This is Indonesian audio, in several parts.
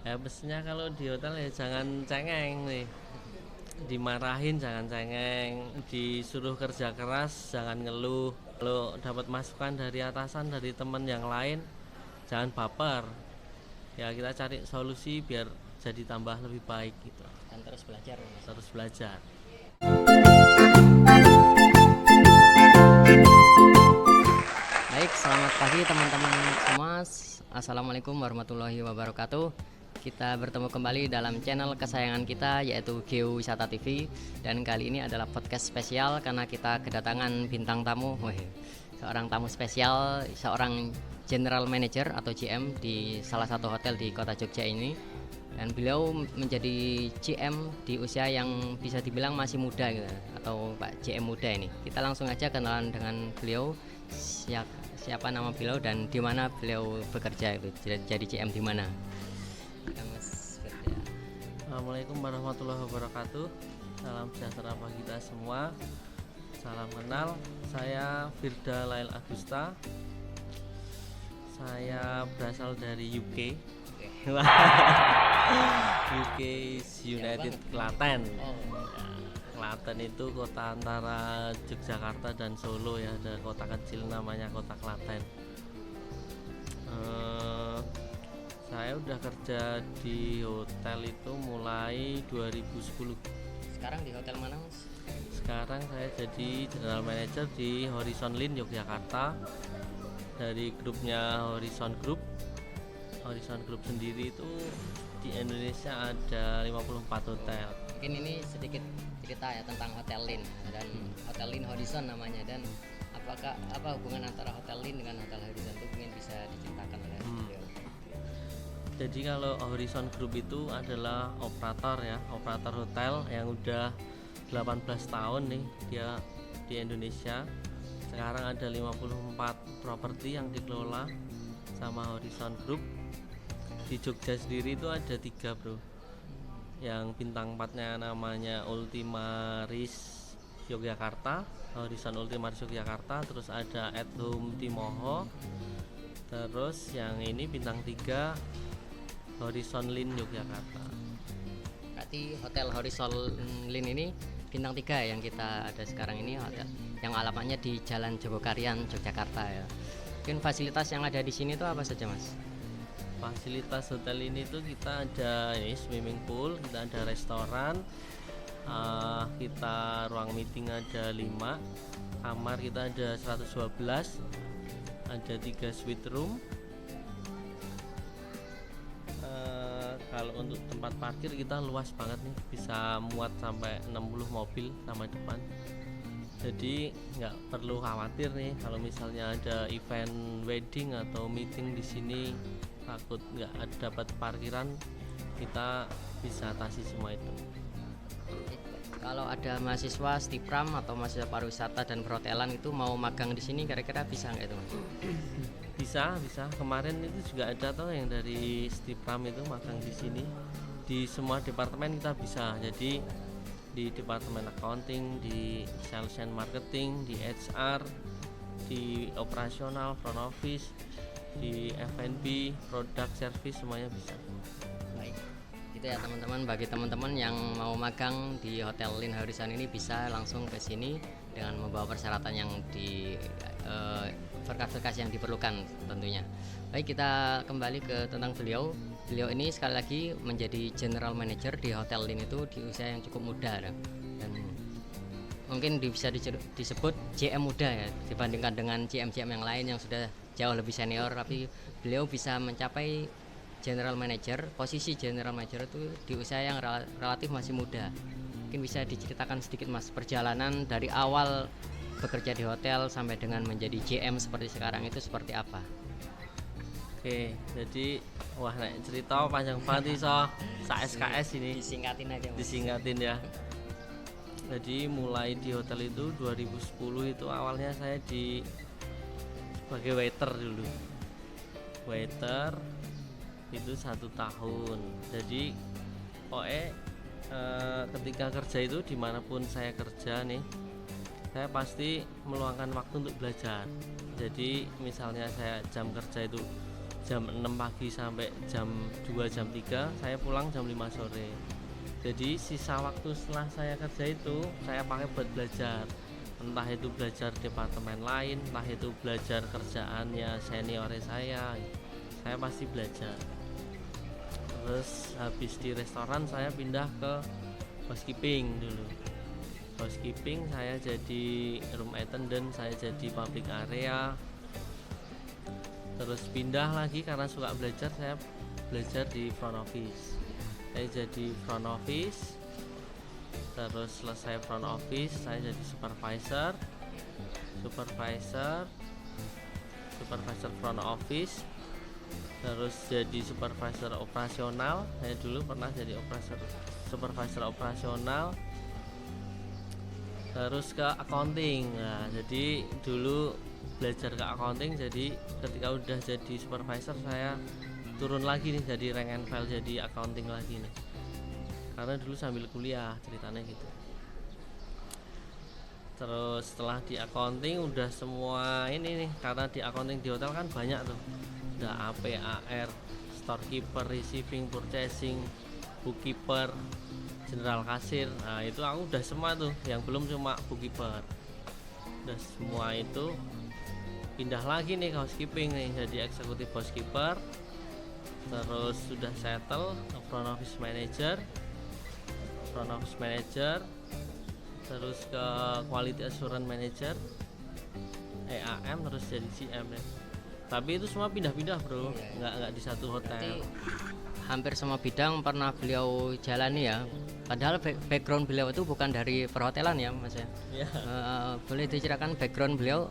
Ya mestinya kalau di hotel ya jangan cengeng nih, dimarahin jangan cengeng, disuruh kerja keras jangan ngeluh. Kalau dapat masukan dari atasan, dari teman yang lain, jangan baper. Ya kita cari solusi biar jadi tambah lebih baik gitu. Dan terus belajar ya, Mas. Terus belajar. Baik, selamat pagi teman-teman semua. Assalamualaikum warahmatullahi wabarakatuh. Kita bertemu kembali dalam channel kesayangan kita, yaitu Geowisata TV. Dan kali ini adalah podcast spesial karena kita kedatangan bintang tamu. Seorang tamu spesial, seorang General Manager atau GM di salah satu hotel di kota Jogja ini. Dan beliau menjadi GM di usia yang bisa dibilang masih muda gitu, atau Pak GM muda ini. Kita langsung aja kenalan dengan beliau. Siapa nama beliau dan di mana beliau bekerja itu, jadi GM di mana. Ya, Mas Firda. Assalamualaikum warahmatullahi wabarakatuh. Salam sejahtera bagi kita semua. Salam kenal. Saya Firda Lail Agusta. Saya berasal dari UK. UK United Klaten. Klaten itu kota antara Yogyakarta dan Solo ya, ada kota kecil namanya kota Klaten. Saya udah kerja di hotel itu mulai 2010. Sekarang di hotel mana, Mas? Sekarang saya jadi General Manager di Horizon Lin Yogyakarta, dari grupnya Horizon Group. Horizon Group sendiri itu di Indonesia ada 54 hotel. Mungkin ini sedikit cerita ya tentang Hotel Lin dan Hotel Lin Horizon namanya, dan apa hubungan antara Hotel Lin dengan Hotel Horizon itu mungkin bisa diceritakan oleh beliau. Jadi kalau Horizon Group itu adalah operator ya, operator hotel yang udah 18 tahun nih dia di Indonesia. Sekarang ada 54 properti yang dikelola sama Horizon Group. Di Jogja sendiri itu ada 3 bro. Yang bintang 4-nya namanya Ultimaris Yogyakarta, Horizon Ultimaris Yogyakarta. Terus ada At Home Timoho. Terus yang ini bintang 3 Horizon Lin Yogyakarta. Berarti Hotel Horizon Lin ini bintang 3 yang kita ada sekarang ini, hotel yang alamatnya di Jalan Jogokarian, Yogyakarta ya. Mungkin fasilitas yang ada di sini itu apa saja, Mas? Fasilitas hotel ini tuh kita ada ini swimming pool, kita ada restoran, kita ruang meeting ada 5, kamar kita ada 112, ada 3 suite room. Kalau untuk tempat parkir kita luas banget nih, bisa muat sampai 60 mobil sama depan. Jadi nggak perlu khawatir nih kalau misalnya ada event wedding atau meeting di sini takut nggak dapat parkiran, kita bisa atasi semua itu. Kalau ada mahasiswa Stipram atau mahasiswa pariwisata dan perhotelan itu mau magang di sini, kira-kira bisa nggak itu, Mas? Bisa. Kemarin itu juga ada tuh yang dari Stipram itu magang di sini. Di semua departemen kita bisa. Jadi di departemen accounting, di sales and marketing, di HR, di operasional, front office, di F&B, product service, semuanya bisa. Baik, itu ya teman-teman. Bagi teman-teman yang mau magang di Hotel Lin Horizon ini bisa langsung ke sini dengan membawa persyaratan yang di verifikasi yang diperlukan tentunya. Baik, kita kembali ke tentang beliau. Beliau ini sekali lagi menjadi General Manager di Hotel Lin itu di usia yang cukup muda dan mungkin bisa disebut GM muda ya, dibandingkan dengan GM-GM yang lain yang sudah jauh lebih senior, tapi beliau bisa mencapai General Manager, posisi General Manager itu di usia yang relatif masih muda. Mungkin bisa diceritakan sedikit, Mas, perjalanan dari awal bekerja di hotel sampai dengan menjadi GM seperti sekarang itu seperti apa? Oke, jadi wah nek cerita panjang banget nih so SKS ini. Disingkatin aja, Mas. Disingkatin ya. Jadi mulai di hotel itu 2010 itu awalnya saya sebagai waiter dulu. Waiter itu 1 tahun. Jadi ketika kerja itu dimanapun saya kerja nih, saya pasti meluangkan waktu untuk belajar. Jadi misalnya saya jam kerja itu jam 6 pagi sampai jam 2 jam 3, saya pulang jam 5 sore. Jadi sisa waktu setelah saya kerja itu saya pakai buat belajar, entah itu belajar departemen lain, entah itu belajar kerjaannya senior saya pasti belajar. Terus habis di restoran saya pindah ke housekeeping dulu. Housekeeping saya jadi room attendant, saya jadi public area. Terus pindah lagi karena suka belajar, saya belajar di front office. Saya jadi front office. Terus selesai front office saya jadi supervisor front office. Terus jadi supervisor operasional. Saya dulu pernah jadi supervisor operasional. Terus ke accounting. Nah, jadi dulu belajar ke accounting, jadi ketika udah jadi supervisor saya turun lagi nih jadi rank and file, jadi accounting lagi nih, karena dulu sambil kuliah ceritanya gitu. Terus setelah di accounting udah semua ini nih, karena di accounting di hotel kan banyak tuh, ada AP, AR, storekeeper, receiving, purchasing, bookkeeper, general kasir. Nah itu aku udah semua tuh, yang belum cuma bookkeeper. Udah semua itu pindah lagi nih ke housekeeping nih, jadi eksekutif housekeeper. Terus sudah settle ke front office manager, terus ke quality assurance manager, EAM, terus jadi GM ya. Tapi itu semua pindah-pindah bro, nggak di satu hotel. Berarti hampir semua bidang pernah beliau jalani ya. Padahal background beliau itu bukan dari perhotelan ya mas ya. Boleh diceritakan background beliau?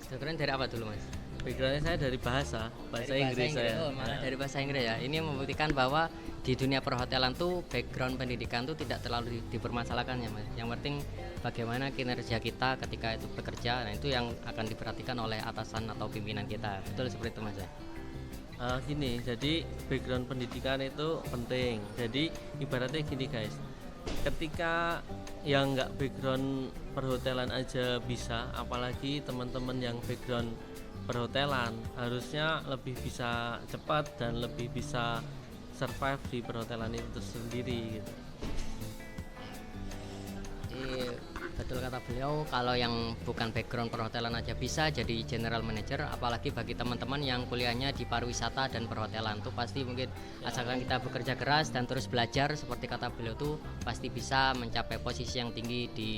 Background dari apa dulu mas? Backgroundnya saya dari bahasa Inggris saya. Oh, malah dari bahasa Inggris ya. Ini membuktikan bahwa di dunia perhotelan tuh background pendidikan tuh tidak terlalu dipermasalahkan ya mas. Yang penting bagaimana kinerja kita ketika itu bekerja, nah itu yang akan diperhatikan oleh atasan atau pimpinan kita. Betul seperti itu mas ya? Gini, jadi background pendidikan itu penting. Jadi ibaratnya gini guys, ketika yang nggak background perhotelan aja bisa, apalagi teman-teman yang background perhotelan harusnya lebih bisa cepat dan lebih bisa survive di perhotelan itu sendiri gitu. Jadi betul kata beliau, kalau yang bukan background perhotelan aja bisa jadi general manager, apalagi bagi teman-teman yang kuliahnya di pariwisata dan perhotelan tuh pasti mungkin asalkan kita bekerja keras dan terus belajar seperti kata beliau tuh pasti bisa mencapai posisi yang tinggi di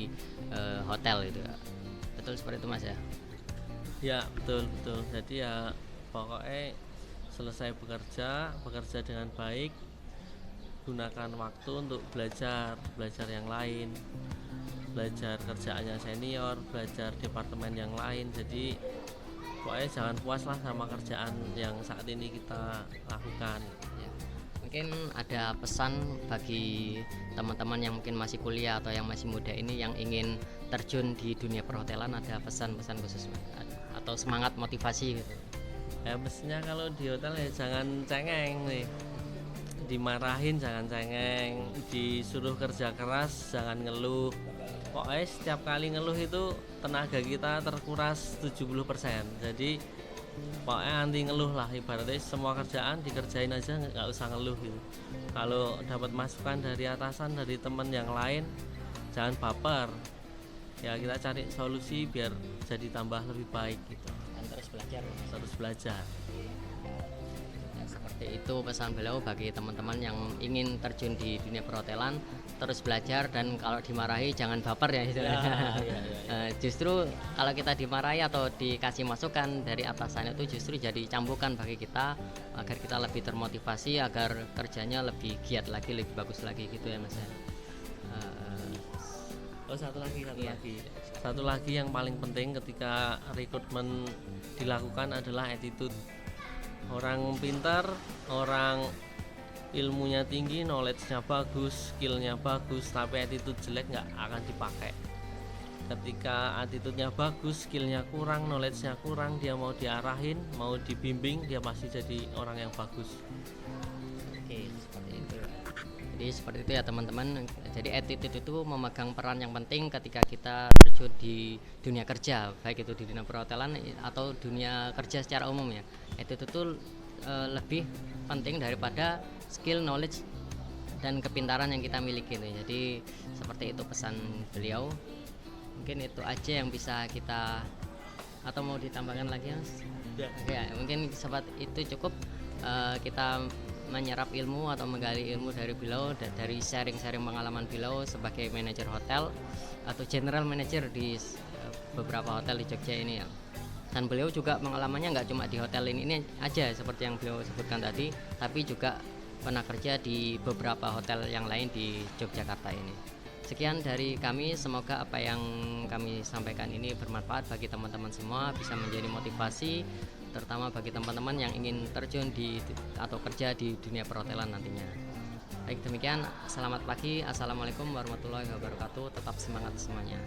hotel itu ya. Betul seperti itu mas ya? Ya betul. Jadi ya pokoknya selesai bekerja dengan baik, gunakan waktu untuk belajar yang lain, belajar kerjaannya senior, belajar departemen yang lain. Jadi pokoknya jangan puas lah sama kerjaan yang saat ini kita lakukan ya. Mungkin ada pesan bagi teman-teman yang mungkin masih kuliah atau yang masih muda ini yang ingin terjun di dunia perhotelan, ada pesan-pesan khusus atau semangat motivasi gitu? Ya mestinya kalau di hotel ya jangan cengeng nih, dimarahin jangan cengeng, disuruh kerja keras jangan ngeluh. Pokoknya setiap kali ngeluh itu tenaga kita terkuras 70%. Jadi pokoknya anti ngeluh lah, ibaratnya semua kerjaan dikerjain aja, nggak usah ngeluh gitu. Kalau dapat masukan dari atasan, dari teman yang lain, jangan baper ya, kita cari solusi biar jadi tambah lebih baik gitu. Dan terus belajar. Ya, seperti itu pesan beliau bagi teman-teman yang ingin terjun di dunia perhotelan, terus belajar dan kalau dimarahi jangan baper ya, justru kalau kita dimarahi atau dikasih masukan dari atasan itu justru jadi cambukan bagi kita agar kita lebih termotivasi, agar kerjanya lebih giat lagi, lebih bagus lagi gitu ya mas ya. Satu lagi yang paling penting ketika rekrutmen dilakukan adalah attitude. Orang pintar, orang ilmunya tinggi, knowledge-nya bagus, skill-nya bagus, tapi attitude jelek nggak akan dipakai. Ketika attitude-nya bagus, skill-nya kurang, knowledge-nya kurang, dia mau diarahin, mau dibimbing, dia pasti jadi orang yang bagus. Oke, seperti itu. Jadi seperti itu ya teman-teman. Jadi attitude itu memegang peran yang penting ketika kita terjun di dunia kerja, baik itu di dunia perhotelan atau dunia kerja secara umum ya. Attitude itu lebih penting daripada skill, knowledge dan kepintaran yang kita miliki nih. Jadi seperti itu pesan beliau. Mungkin itu aja yang bisa kita, atau mau ditambahkan lagi Mas? Ya, mungkin sobat itu cukup kita menyerap ilmu atau menggali ilmu dari beliau, dari sharing-sharing pengalaman beliau sebagai manajer hotel atau general manager di beberapa hotel di Jogja ini ya. Dan beliau juga pengalamannya nggak cuma di hotel ini aja seperti yang beliau sebutkan tadi, tapi juga pernah kerja di beberapa hotel yang lain di Yogyakarta ini. Sekian dari kami, semoga apa yang kami sampaikan ini bermanfaat bagi teman-teman semua, bisa menjadi motivasi terutama bagi teman-teman yang ingin terjun di atau kerja di dunia perhotelan nantinya. Baik, demikian, selamat pagi, assalamualaikum warahmatullahi wabarakatuh, tetap semangat semuanya.